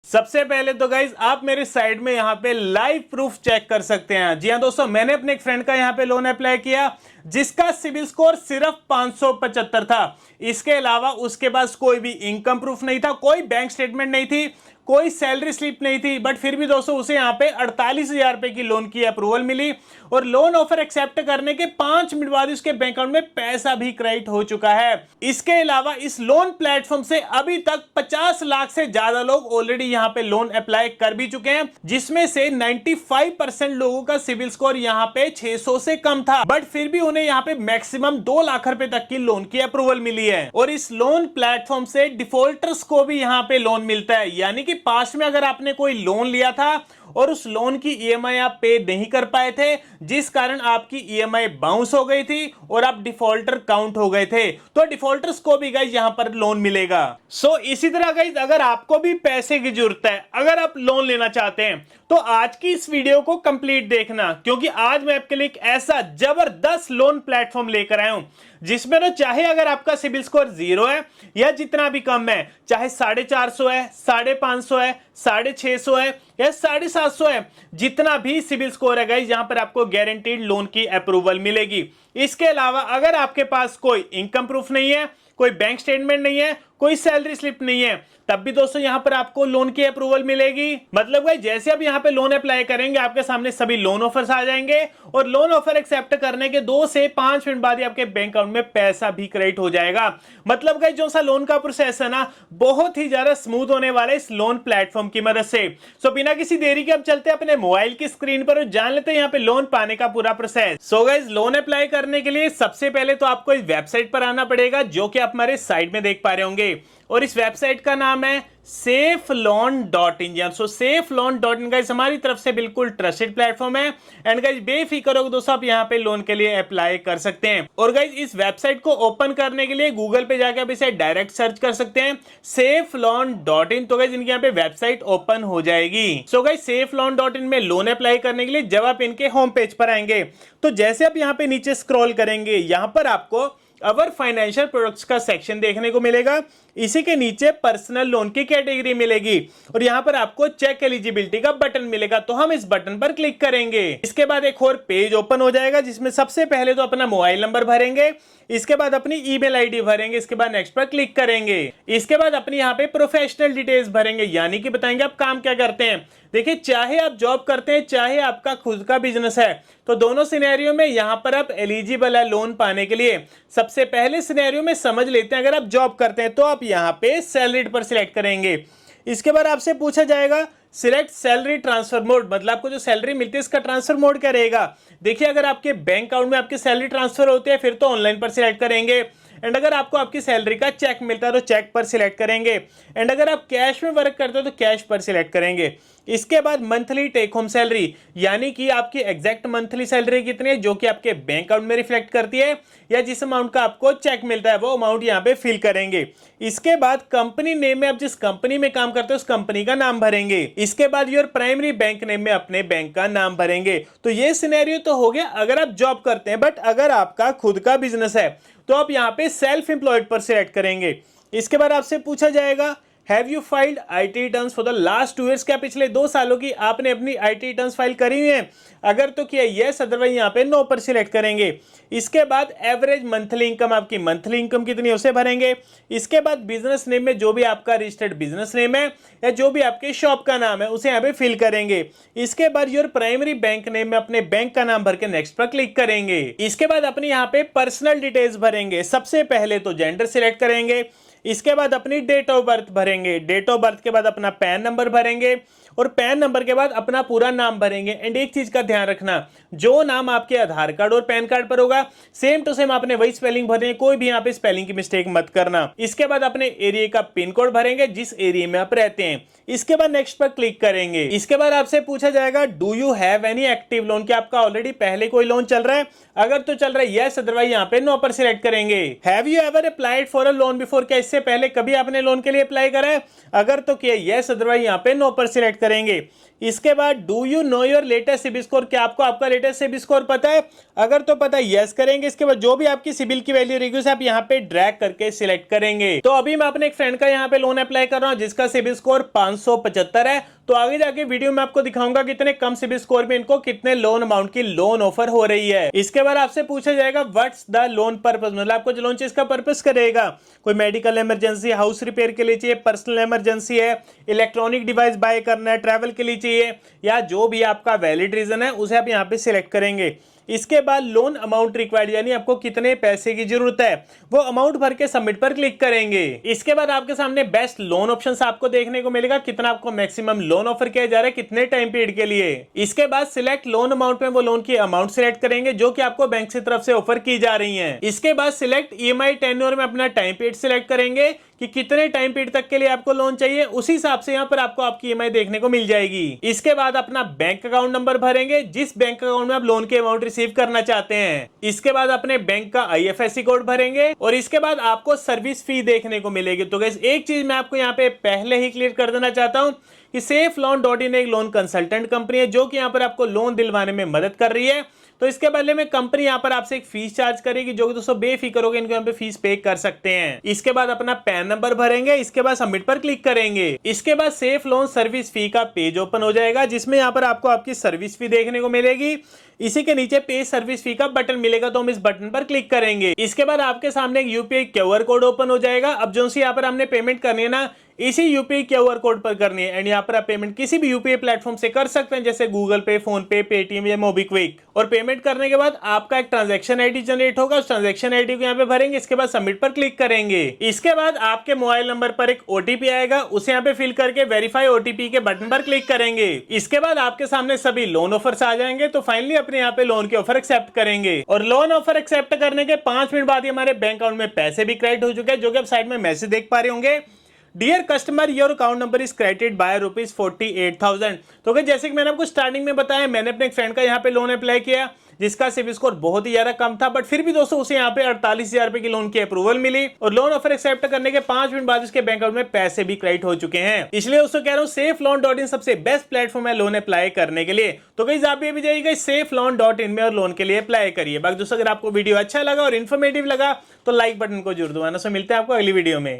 सबसे पहले तो गाइज आप मेरे साइड में यहाँ पे लाइव प्रूफ चेक कर सकते हैं। जी हाँ दोस्तों, मैंने अपने एक फ्रेंड का यहाँ पे लोन अप्लाई किया जिसका सिविल स्कोर सिर्फ 575 था। इसके अलावा उसके पास कोई भी इनकम प्रूफ नहीं था, कोई बैंक स्टेटमेंट नहीं थी, कोई सैलरी स्लिप नहीं थी, बट फिर भी दोस्तों उसे यहाँ पे 48,000 रुपए की लोन की अप्रूवल मिली और लोन ऑफर एक्सेप्ट करने के 5 मिनट बाद उसके बैंक अकाउंट में पैसा भी क्रेडिट हो चुका है। इसके अलावा इस लोन प्लेटफॉर्म से अभी तक 50 लाख से ज्यादा लोग ऑलरेडी यहाँ पे लोन अप्लाई कर भी चुके हैं, जिसमें से 95% लोगों का सिविल स्कोर यहाँ पे 600 से कम था, बट फिर भी उन्हें यहाँ पे मैक्सिमम 2 लाख रुपए तक की लोन की अप्रूवल मिली है। और इस लोन प्लेटफॉर्म से डिफॉल्टर्स को भी यहाँ पे लोन मिलता है, यानी कि पास्ट में अगर आपने कोई लोन लिया था और उस लोन की ईएमआई आप पे नहीं कर पाए थे, जिस कारण आपकी ईएमआई बाउंस हो गई थी और आप डिफॉल्टर काउंट हो गए थे, तो डिफॉल्टर्स को भी गाइस यहां पर लोन मिलेगा। सो इसी तरह गाइस अगर आपको भी पैसे की जरूरत है, अगर आप लोन लेना चाहते हैं, तो आज की इस वीडियो को कंप्लीट देखना, क्योंकि आज मैं आपके लिए एक ऐसा जबरदस्त लोन प्लेटफॉर्म लेकर आया हूं जिसमें तो चाहे अगर आपका सिविल स्कोर 0 है या जितना भी कम है, चाहे 450 है, 550 है, 650 है या 750 है, जितना भी सिविल स्कोर है गाइस यहां पर आपको गारंटीड लोन की अप्रूवल मिलेगी। इसके अलावा अगर आपके पास कोई इनकम प्रूफ नहीं है, कोई बैंक स्टेटमेंट नहीं है, कोई सैलरी स्लिप नहीं है, तब भी दोस्तों यहां पर आपको लोन की अप्रूवल मिलेगी। मतलब गाइस जैसे आप यहां पे लोन अप्लाई करेंगे, आपके सामने सभी लोन ऑफर्स आ जाएंगे और लोन ऑफर एक्सेप्ट करने के 2 से 5 मिनट बाद ही आपके बैंक अकाउंट में पैसा भी क्रेडिट हो जाएगा। मतलब गाइस जो सा लोन का प्रोसेस है ना, बहुत ही ज्यादा स्मूथ होने वाला है इस लोन प्लेटफॉर्म की मदद से। सो बिना किसी देरी के अब चलते हैं अपने मोबाइल की स्क्रीन पर और जान लेते हैं यहाँ पे लोन पाने का पूरा process. So guys loan apply करने के लिए सबसे पहले तो आपको इस वेबसाइट पर आना पड़ेगा, जो कि आप हमारे साइड में देख पा रहे होंगे, और इस वेबसाइट का नाम है safeloan.in। सो safeloan.in गाइस हमारी तरफ से बिल्कुल ट्रस्टेड प्लेटफॉर्म है एंड गाइस बेफिक्र हो दोस्तों आप यहाँ पे लोन के लिए अप्लाई कर सकते हैं। और गाइस इस वेबसाइट को ओपन करने के लिए गूगल पे जाकर आप इसे डायरेक्ट सर्च कर सकते हैं safeloan.in, तो गाइस इनके यहाँ पे वेबसाइट ओपन हो जाएगी। सो गाइस safeloan.in में लोन अप्लाई करने के लिए जब आप इनके होम पेज पर आएंगे, तो जैसे आप यहाँ पे नीचे स्क्रॉल करेंगे, यहाँ पर आपको अवर फाइनेंशियल प्रोडक्ट्स का सेक्शन देखने को मिलेगा। इसी के नीचे पर्सनल लोन की कैटेगरी मिलेगी और यहाँ पर आपको चेक एलिजिबिलिटी का बटन मिलेगा, तो हम इस बटन पर क्लिक करेंगे। इसके बाद एक और पेज ओपन हो जाएगा जिसमें सबसे पहले तो अपना मोबाइल नंबर भरेंगे, इसके बाद अपनी ईमेल आईडी भरेंगे, इसके बाद नेक्स्ट पर क्लिक करेंगे। इसके बाद अपनी यहाँ पे प्रोफेशनल डिटेल्स भरेंगे, यानी कि बताएंगे आप काम क्या करते हैं। देखिए चाहे आप जॉब करते हैं चाहे आपका खुद का बिजनेस है, तो दोनों सिनेरियो में यहाँ पर आप एलिजिबल है लोन पाने के लिए। सबसे पहले सिनेरियो में समझ लेते हैं, अगर आप जॉब करते हैं तो आप यहाँ पे सैलरीड पर सिलेक्ट करेंगे। इसके बाद आपसे पूछा जाएगा सिलेक्ट सैलरी ट्रांसफर मोड, मतलब आपको जो सैलरी मिलती है इसका ट्रांसफर मोड क्या रहेगा। देखिए अगर आपके बैंक अकाउंट में आपकी सैलरी ट्रांसफर होती है फिर तो ऑनलाइन पर सिलेक्ट करेंगे, एंड अगर आपको आपकी सैलरी का चेक मिलता है तो चेक पर सिलेक्ट करेंगे, एंड अगर आप कैश में वर्क करते हो तो कैश पर सिलेक्ट करेंगे। इसके बाद मंथली टेक होम सैलरी, यानी कि आपकी एग्जैक्ट मंथली सैलरी कितनी है जो कि आपके बैंक अकाउंट में रिफ्लेक्ट करती है, या जिस अमाउंट का आपको चेक मिलता है वो अमाउंट यहाँ पे फिल करेंगे। इसके बाद कंपनी नेम में आप जिस कंपनी में काम करते हो उस कंपनी का नाम भरेंगे। इसके बाद योर प्राइमरी बैंक नेम में अपने बैंक का नाम भरेंगे। तो ये सिनेरियो तो हो गया अगर आप जॉब करते हैं, बट अगर आपका खुद का बिजनेस है तो आप यहाँ पे सेल्फ एम्प्लॉयड पर सिलेक्ट करेंगे। इसके बाद आपसे पूछा जाएगा have you filed IT returns for the last 2 years, क्या पिछले 2 सालों की आपने अपनी आईटी रिटर्न्स फाइल करी हुई है। अगर तो किया यस, अदरवाइज यहाँ पे नो पर सिलेक्ट करेंगे। इसके बाद एवरेज मंथली इनकम, आपकी मंथली इनकम कितनी है उसे भरेंगे। इसके बाद बिजनेस नेम में जो भी आपका रजिस्टर्ड बिजनेस नेम है या जो भी आपके शॉप का नाम है उसे यहाँ पे फिल करेंगे। इसके बाद योर प्राइमरी बैंक नेम में अपने बैंक का नाम भर के नेक्स्ट पर क्लिक करेंगे। इसके बाद अपने यहाँ पे पर्सनल डिटेल्स भरेंगे। सबसे पहले तो जेंडर सिलेक्ट करेंगे, इसके बाद अपनी डेट ऑफ बर्थ भरेंगे, डेट ऑफ बर्थ के बाद अपना पैन नंबर भरेंगे और पैन नंबर के बाद अपना पूरा नाम भरेंगे। एंड एक चीज का ध्यान रखना, जो नाम आपके आधार कार्ड और पैन कार्ड पर होगा सेम टू सेम आपने वही स्पेलिंग भरनी है, कोई भी यहाँ पे स्पेलिंग की मिस्टेक मत करना। इसके बाद अपने एरिया का पिन कोड भरेंगे जिस एरिया में आप रहते हैं। इसके बाद नेक्स्ट पर क्लिक करेंगे। इसके बाद आपसे पूछा जाएगा do you have any active lone, क्या आपका ऑलरेडी पहले कोई लोन चल रहा है। अगर तो चल रहा है यस, अदरवाइज यहाँ पे नो पर सिलेक्ट करेंगे। Have you ever applied for a loan before, क्या इससे पहले कभी आपने लोन के लिए अप्लाई करा है? अगर तो किया यस, अदरवाइज यहाँ पे नो पर सिलेक्ट करेंगे। इसके बाद do you know your latest CIBIL score, क्या आपको आपका लेटेस्ट सिबिल स्कोर पता है? अगर तो पता है यस करेंगे। इसके बाद जो भी आपकी सिबिल की वैल्यू रहेगी उसे आप यहाँ पे ड्रैग करके सिलेक्ट करेंगे। तो अभी मैं अपने एक फ्रेंड का यहाँ पे लोन अप्लाई कर रहा हूँ जिसका सिबिल स्कोर 575 है। तो आगे जाके वीडियो में आपको दिखाऊंगा कितने कम सिबिल स्कोर में इनको कितने लोन अमाउंट की लोन ऑफर हो रही है। इसके बाद आपसे पूछा जाएगा व्हाट्स द लोन पर्पस, मतलब आपको जो लोन चाहिए इसका पर्पस करेगा। कोई मेडिकल इमरजेंसी, हाउस रिपेयर के लिए चाहिए, पर्सनल इमरजेंसी है, इलेक्ट्रॉनिक डिवाइस बाय करना है, ट्रैवल के लिए चाहिए, या जो भी आपका वैलिड रीजन है उसे आप यहाँ पे सिलेक्ट करेंगे। इसके बाद लोन अमाउंट रिक्वायर्ड, यानी आपको कितने पैसे की जरूरत है, वो अमाउंट भर के सबमिट पर क्लिक करेंगे। इसके बाद आपके सामने बेस्ट लोन ऑप्शंस आपको देखने को मिलेगा, कितना आपको मैक्सिमम लोन ऑफर किया जा रहा है, कितने टाइम पीरियड के लिए। इसके बाद सिलेक्ट लोन अमाउंट में वो लोन की अमाउंट सिलेक्ट करेंगे जो कि आपको बैंक की तरफ से ऑफर की जा रही है। इसके बाद सिलेक्ट ईएमआई टेन्योर में अपना टाइम पीरियड सिलेक्ट करेंगे कि कितने टाइम पीरियड तक के लिए आपको लोन चाहिए, उसी हिसाब से यहाँ पर आपको आपकी ईएमआई देखने को मिल जाएगी। इसके बाद अपना बैंक अकाउंट नंबर भरेंगे जिस बैंक अकाउंट में आप लोन की अमाउंट रिसीव करना चाहते हैं। इसके बाद अपने बैंक का आईएफएससी कोड भरेंगे और इसके बाद आपको सर्विस फी देखने को मिलेगी। तो गाइस एक चीज मैं आपको यहाँ पे पहले ही क्लियर कर देना चाहता हूँ कि SafeLoan.in एक लोन कंसल्टेंट कंपनी है जो कि यहाँ पर आपको लोन दिलवाने में मदद कर रही है। तो इसके बदले में कंपनी यहाँ पर आपसे एक फीस चार्ज करेगी जो कि दोस्तों बेफिक्र होकर इनको यहाँ पे फीस पे कर सकते हैं। इसके बाद अपना पैन नंबर भरेंगे, इसके बाद सबमिट पर क्लिक करेंगे। इसके बाद सेफ लोन सर्विस फी का पेज ओपन हो जाएगा जिसमें यहाँ पर आपको आपकी सर्विस फी देखने को मिलेगी। इसी के नीचे पे सर्विस फी का बटन मिलेगा तो हम इस बटन पर क्लिक करेंगे। इसके बाद आपके सामने एक यूपीआई क्यूआर कोड ओपन हो जाएगा। अब जो सी यहाँ पर हमने पेमेंट करनी है ना, इसी यूपीआई क्यूआर कोड पर करनी है। एंड यहाँ पर आप पेमेंट किसी भी यूपीआई प्लेटफॉर्म से कर सकते हैं जैसे गूगल पे, फोन पे, पेटीएम या मोबीक्विक। और पेमेंट करने के बाद आपका एक ट्रांजैक्शन आईडी जनरेट होगा, उस ट्रांजैक्शन आईडी को यहाँ पे भरेंगे। इसके बाद सबमिट पर क्लिक करेंगे। इसके बाद आपके मोबाइल नंबर पर एक ओटीपी आएगा, उसे यहाँ पे फिल करके वेरीफाई ओटीपी के बटन पर क्लिक करेंगे। इसके बाद आपके सामने सभी लोन ऑफर्स आ जाएंगे। तो फाइनली अपने यहाँ पे लोन के ऑफर एक्सेप्ट करेंगे और लोन ऑफर एक्सेप्ट करने के 5 मिनट बाद हमारे बैंक अकाउंट में पैसे भी क्रेडिट हो चुके हैं, जो कि आप साइड में मैसेज देख पा रहे होंगे। Dear customer, your account number is credited by ₹48,000। तो जैसे कि मैंने आपको स्टार्टिंग में बताया, मैंने अपने एक फ्रेंड का यहाँ पे लोन अप्लाई किया जिसका सिबिल स्कोर बहुत ही ज्यादा कम था, बट फिर भी दोस्तों उसे यहाँ पे 48,000 रुपए की लोन की अप्रूवल मिली और लोन ऑफर एक्सेप्ट करने के 5 मिनट बाद उसके बैंक अकाउंट में पैसे भी क्रेडिट हो चुके हैं। इसलिए दोस्तों कह रहा हूँ SafeLoan.in सबसे बेस्ट प्लेटफॉर्म है लोन अप्लाई करने के लिए। तो गाइस आप भी जाइएगा SafeLoan.in में और लोन के लिए अप्लाई करिए। बाकी दोस्तों अगर आपको वीडियो अच्छा लगा और इन्फॉर्मेटिव लगा तो लाइक बटन को जरूर दबाना। सो मिलते हैं आपको अगली वीडियो में।